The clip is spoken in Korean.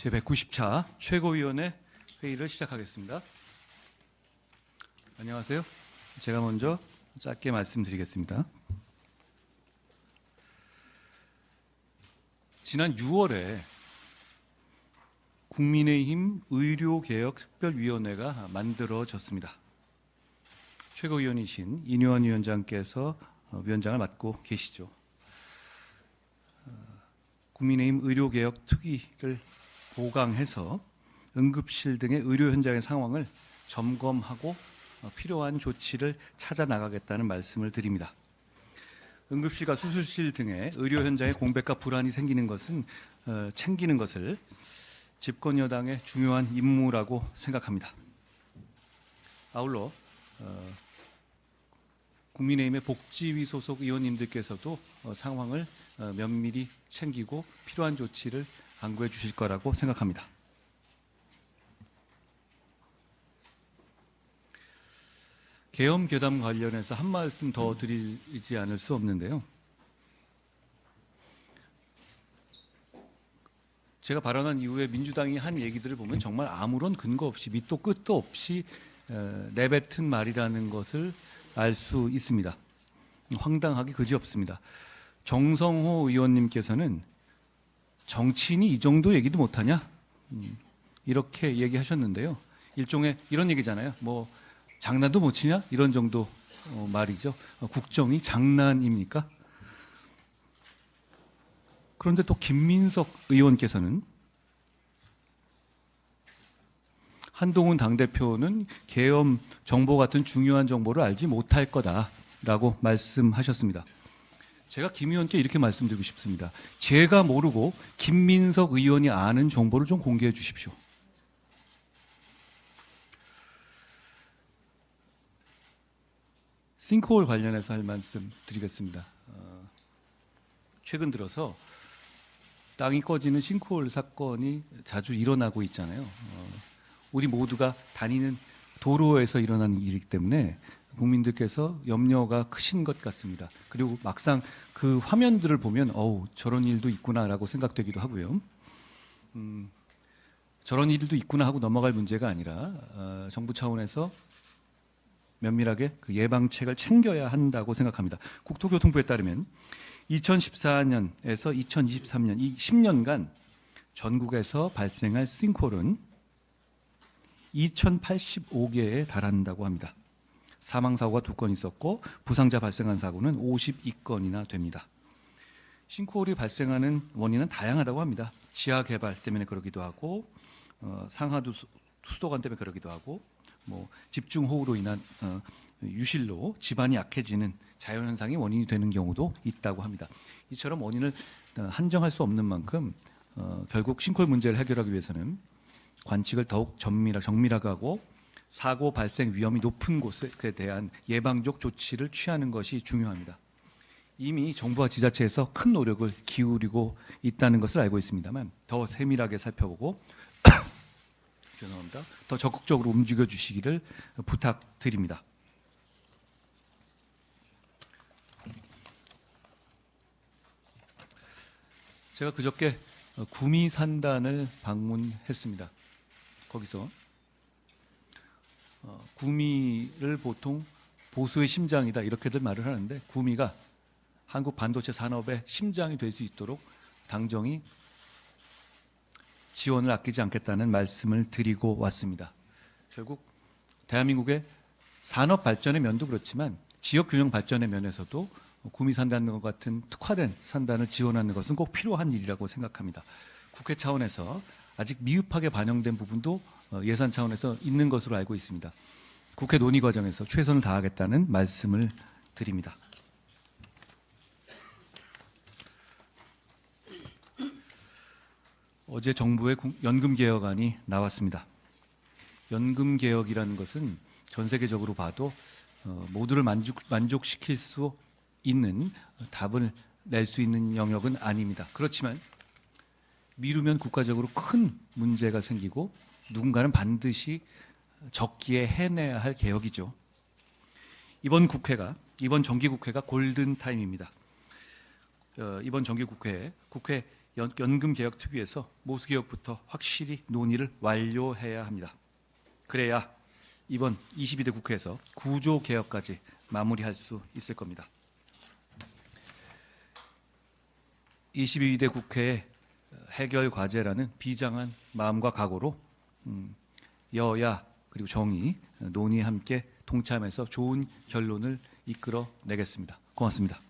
제190차 최고위원회 회의를 시작하겠습니다. 안녕하세요. 제가 먼저 짧게 말씀드리겠습니다. 지난 6월에 국민의힘 의료개혁특별위원회가 만들어졌습니다. 최고위원이신 인요한 위원장께서 위원장을 맡고 계시죠. 국민의힘 의료개혁특위를 보강해서 응급실 등의 의료 현장의 상황을 점검하고 필요한 조치를 찾아 나가겠다는 말씀을 드립니다. 응급실과 수술실 등의 의료 현장의 공백과 불안이 생기는 것은 챙기는 것을 집권 여당의 중요한 임무라고 생각합니다. 아울러 국민의힘의 복지위 소속 의원님들께서도 상황을 면밀히 챙기고 필요한 조치를 강구해 주실 거라고 생각합니다. 계엄 괴담 관련해서 한 말씀 더 드리지 않을 수 없는데요. 제가 발언한 이후에 민주당이 한 얘기들을 보면 정말 아무런 근거 없이 밑도 끝도 없이 내뱉은 말이라는 것을 알 수 있습니다. 황당하기 그지없습니다. 정성호 의원님께서는 정치인이 이 정도 얘기도 못하냐? 이렇게 얘기하셨는데요. 일종의 이런 얘기잖아요. 뭐 장난도 못 치냐? 이런 정도 말이죠. 국정이 장난입니까? 그런데 또 김민석 의원께서는 한동훈 당대표는 계엄 정보 같은 중요한 정보를 알지 못할 거다라고 말씀하셨습니다. 제가 김 의원께 이렇게 말씀드리고 싶습니다. 제가 모르고 김민석 의원이 아는 정보를 좀 공개해 주십시오. 싱크홀 관련해서 할 말씀 드리겠습니다. 최근 들어서 땅이 꺼지는 싱크홀 사건이 자주 일어나고 있잖아요. 우리 모두가 다니는 도로에서 일어나는 일이기 때문에 국민들께서 염려가 크신 것 같습니다. 그리고 막상 그 화면들을 보면 저런 일도 있구나라고 생각되기도 하고요. 저런 일도 있구나 하고 넘어갈 문제가 아니라 정부 차원에서 면밀하게 그 예방책을 챙겨야 한다고 생각합니다. 국토교통부에 따르면 2014년에서 2023년 이 10년간 전국에서 발생할 싱크홀은 2085개에 달한다고 합니다. 사망사고가 2건 있었고 부상자 발생한 사고는 52건이나 됩니다. 싱크홀이 발생하는 원인은 다양하다고 합니다. 지하 개발 때문에 그러기도 하고 상하도 수도관 때문에 그러기도 하고 뭐 집중호우로 인한 유실로 집안이 약해지는 자연현상이 원인이 되는 경우도 있다고 합니다. 이처럼 원인을 한정할 수 없는 만큼 결국 싱크홀 문제를 해결하기 위해서는 관측을 더욱 정밀하게 하고 사고 발생 위험이 높은 곳에 대한 예방적 조치를 취하는 것이 중요합니다. 이미 정부와 지자체에서 큰 노력을 기울이고 있다는 것을 알고 있습니다만 더 세밀하게 살펴보고 죄송합니다. 더 적극적으로 움직여 주시기를 부탁드립니다. 제가 그저께 구미산단을 방문했습니다. 거기서 구미를 보통 보수의 심장이다 이렇게들 말을 하는데 구미가 한국 반도체 산업의 심장이 될 수 있도록 당정이 지원을 아끼지 않겠다는 말씀을 드리고 왔습니다. 결국 대한민국의 산업 발전의 면도 그렇지만 지역 균형 발전의 면에서도 구미 산단과 같은 특화된 산단을 지원하는 것은 꼭 필요한 일이라고 생각합니다. 국회 차원에서 아직 미흡하게 반영된 부분도 예산 차원에서 있는 것으로 알고 있습니다. 국회 논의 과정에서 최선을 다하겠다는 말씀을 드립니다. 어제 정부의 연금개혁안이 나왔습니다. 연금개혁이라는 것은 전 세계적으로 봐도 모두를 만족시킬 수 있는 답을 낼 수 있는 영역은 아닙니다. 그렇지만 미루면 국가적으로 큰 문제가 생기고 누군가는 반드시 적기에 해내야 할 개혁이죠. 이번 정기국회가 골든타임입니다. 이번 정기국회에 국회 연금 개혁 특위에서 모수 개혁부터 확실히 논의를 완료해야 합니다. 그래야 이번 22대 국회에서 구조 개혁까지 마무리할 수 있을 겁니다. 22대 국회의 해결 과제라는 비장한 마음과 각오로 여야 그리고 정의 논의 함께 동참해서 좋은 결론을 이끌어 내겠습니다. 고맙습니다.